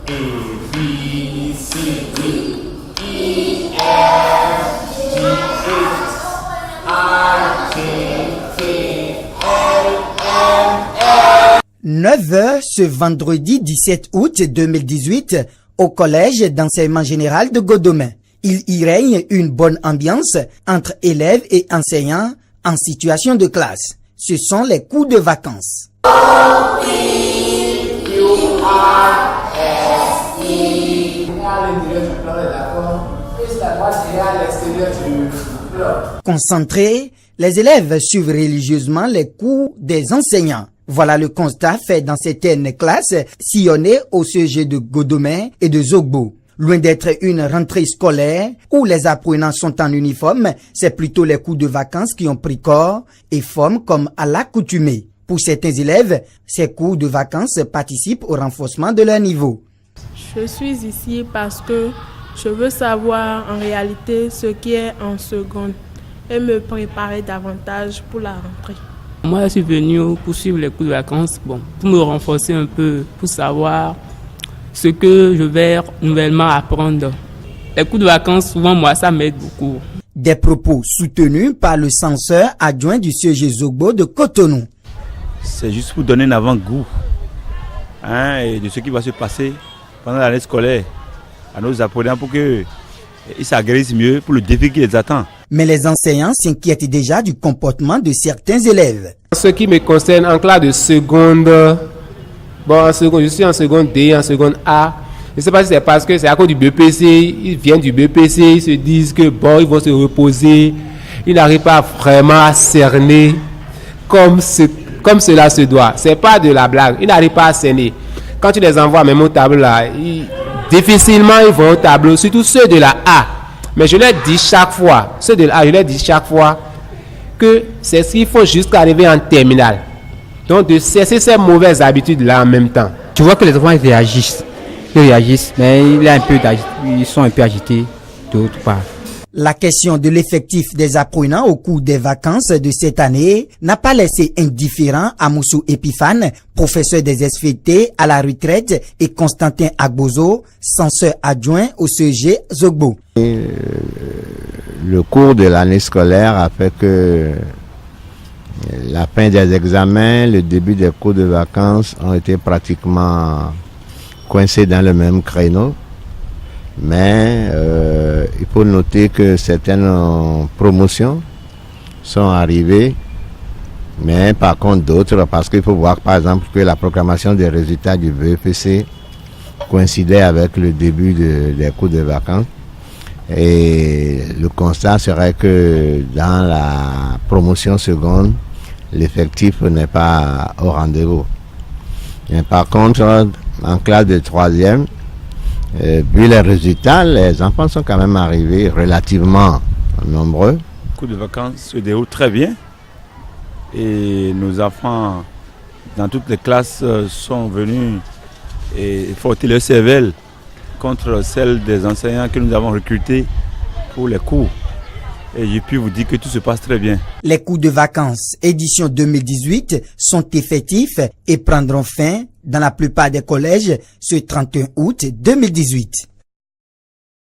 A, B, C, D, E, F, G, H, I, J, K, L, M, N. 9h ce vendredi 17 août 2018 au collège d'enseignement général de Godomain. Il y règne une bonne ambiance entre élèves et enseignants en situation de classe. Ce sont les cours de vacances. Concentrés, les élèves suivent religieusement les cours des enseignants. Voilà le constat fait dans certaines classes sillonnées au sujet de Godomain et de Zogbo. Loin d'être une rentrée scolaire où les apprenants sont en uniforme, c'est plutôt les cours de vacances qui ont pris corps et forme comme à l'accoutumée. Pour certains élèves, ces cours de vacances participent au renforcement de leur niveau. Je suis ici parce que je veux savoir en réalité ce qui est en seconde et me préparer davantage pour la rentrée. Moi, je suis venu pour suivre les cours de vacances, pour me renforcer un peu, pour savoir ce que je vais nouvellement apprendre. Les cours de vacances, souvent, moi, ça m'aide beaucoup. Des propos soutenus par le censeur adjoint du CEG Zogbo de Cotonou. C'est juste pour donner un avant-goût et de ce qui va se passer pendant l'année scolaire à nos apprenants pour qu'ils s'agressent mieux pour le défi qui les attend. Mais les enseignants s'inquiètent déjà du comportement de certains élèves. Ce qui me concerne en classe de seconde, je suis en seconde D, en seconde A. Je ne sais pas si c'est parce que c'est à cause du BPC, ils viennent du BPC, ils se disent que ils vont se reposer. Ils n'arrivent pas vraiment à cerner comme cela se doit. C'est pas de la blague, ils n'arrivent pas à cerner. Quand tu les envoies même au tableau là, difficilement ils vont au tableau, surtout ceux de la A. Mais je leur dis chaque fois, ceux de la A, je leur dis chaque fois que c'est ce qu'il faut jusqu'à arriver en terminale. Donc de cesser ces mauvaises habitudes-là en même temps. Tu vois que les enfants ils réagissent, mais ils sont un peu agités d'autre part. La question de l'effectif des apprenants au cours des vacances de cette année n'a pas laissé indifférent Amoussou Epiphane, professeur des SVT à la retraite, et Constantin Agbozo, censeur adjoint au CEG Zogbo. Le cours de l'année scolaire a fait que la fin des examens, le début des cours de vacances ont été pratiquement coincés dans le même créneau. Mais il faut noter que certaines promotions sont arrivées, mais par contre d'autres, parce qu'il faut voir par exemple que la proclamation des résultats du BEPC coïncidait avec le début des cours de vacances. Et le constat serait que dans la promotion seconde, l'effectif n'est pas au rendez-vous. Et par contre, en classe de troisième, vu les résultats, les enfants sont quand même arrivés relativement nombreux. Les cours de vacances se déroulent très bien et nos enfants dans toutes les classes sont venus et frotter leur cervelle contre celle des enseignants que nous avons recrutés pour les cours. Et je puis vous dire que tout se passe très bien. Les cours de vacances édition 2018 sont effectifs et prendront fin dans la plupart des collèges ce 31 août 2018.